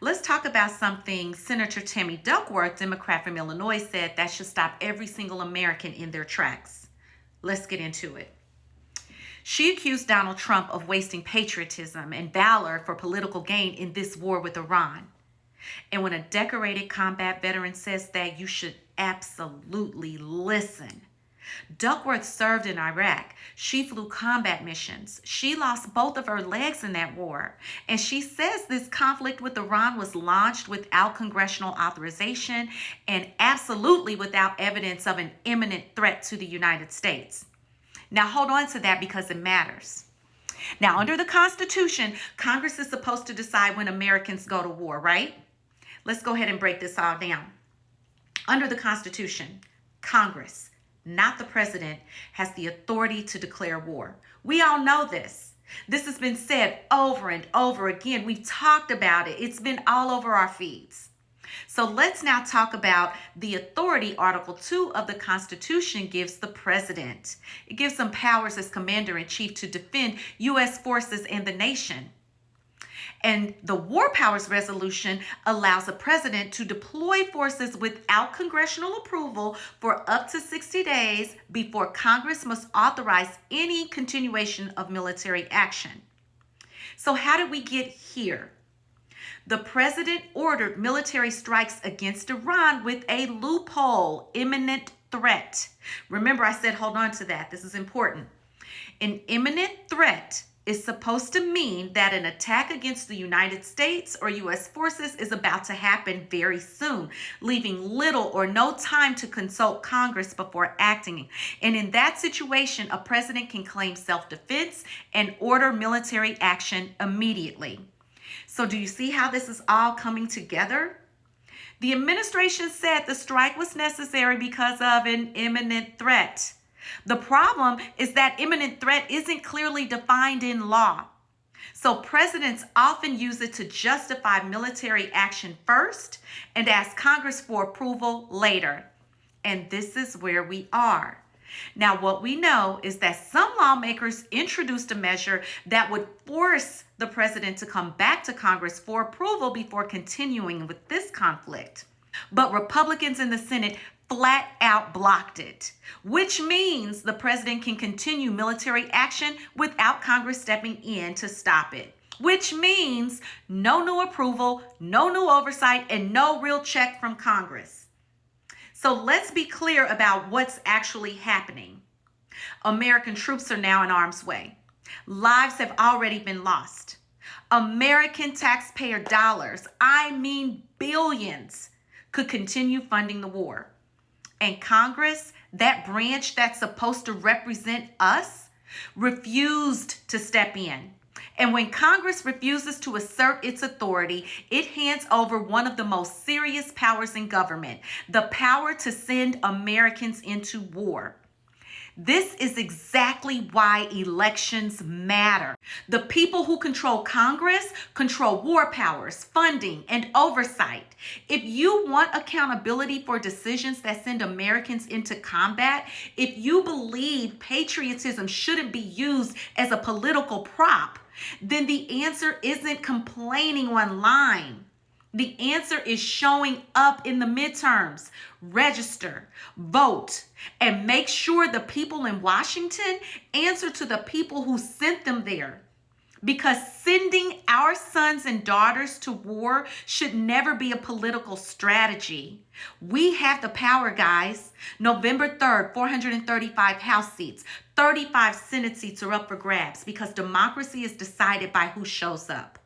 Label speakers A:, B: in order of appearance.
A: Let's talk about something Senator Tammy Duckworth, Democrat from Illinois, said that should stop every single American in their tracks. Let's get into it. She accused Donald Trump of wasting patriotism and valor for political gain in this war with Iran. And when a decorated combat veteran says that, you should absolutely listen. Duckworth served in Iraq. She flew combat missions. She lost both of her legs in that war. And she says this conflict with Iran was launched without congressional authorization and absolutely without evidence of an imminent threat to the United States. Now hold on to that because it matters. Now, under the Constitution, Congress is supposed to decide when Americans go to war, right? Let's go ahead and break this all down. Under the Constitution, Congress, not the president, has the authority to declare war. We all know this. This has been said over and over again. We've talked about it. It's been all over our feeds. So let's now talk about the authority Article 2 of the Constitution gives the president. It gives him powers as commander-in-chief to defend U.S. forces and the nation. And the War Powers Resolution allows the president to deploy forces without congressional approval for up to 60 days before Congress must authorize any continuation of military action. So how did we get here? The president ordered military strikes against Iran with a loophole, imminent threat. Remember, I said hold on to that. This is important. An imminent threat is supposed to mean that an attack against the United States or U.S. forces is about to happen very soon, leaving little or no time to consult Congress before acting. And in that situation, a president can claim self-defense and order military action immediately. So do you see how this is all coming together? The administration said the strike was necessary because of an imminent threat. The problem is that imminent threat isn't clearly defined in law. So presidents often use it to justify military action first and ask Congress for approval later. And this is where we are. Now, what we know is that some lawmakers introduced a measure that would force the president to come back to Congress for approval before continuing with this conflict. But Republicans in the Senate flat out blocked it, which means the president can continue military action without Congress stepping in to stop it, which means no new approval, no new oversight, and no real check from Congress. So let's be clear about what's actually happening. American troops are now in harm's way. Lives have already been lost. American taxpayer dollars, I mean billions, could continue funding the war. And Congress, that branch that's supposed to represent us, refused to step in. And when Congress refuses to assert its authority, it hands over one of the most serious powers in government, the power to send Americans into war. This is exactly why elections matter. The people who control Congress control war powers, funding, and oversight. If you want accountability for decisions that send Americans into combat, if you believe patriotism shouldn't be used as a political prop, then the answer isn't complaining online. The answer is showing up in the midterms. Register, vote, and make sure the people in Washington answer to the people who sent them there. Because sending our sons and daughters to war should never be a political strategy. We have the power, guys. November 3rd, 435 House seats, 35 Senate seats are up for grabs because democracy is decided by who shows up.